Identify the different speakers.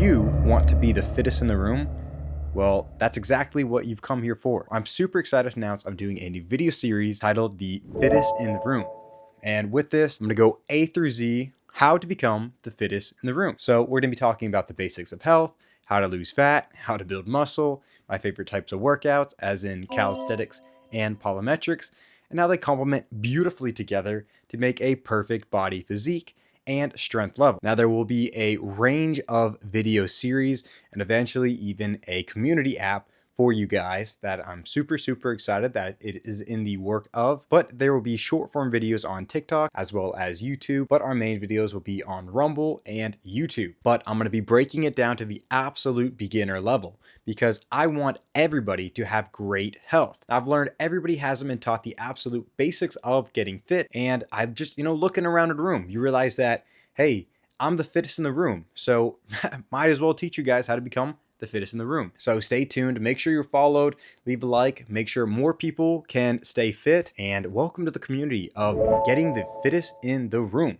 Speaker 1: you want to be the fittest in the room, well, that's exactly what you've come here for. I'm super excited to announce I'm doing a new video series titled The Fittest in the Room. And with this, I'm going to go A through Z, how to become the fittest in the room. So we're going to be talking about the basics of health, how to lose fat, how to build muscle, my favorite types of workouts, as in calisthenics and plyometrics, and how they complement beautifully together to make a perfect body physique and strength level. Now there will be a range of video series and eventually even a community app for you guys that I'm super excited that it is in the work of. But there will be short form videos on TikTok as well as YouTube, but our main videos will be on Rumble and YouTube. But I'm going to be breaking it down to the absolute beginner level because I want everybody to have great health. I've learned everybody hasn't been taught the absolute basics of getting fit, and I just, looking around a room, you realize that, hey, I'm the fittest in the room, so might as well teach you guys how to become the fittest in the room. So stay tuned, make sure you're followed, leave a like, make sure more people can stay fit, and welcome to the community of getting the fittest in the room.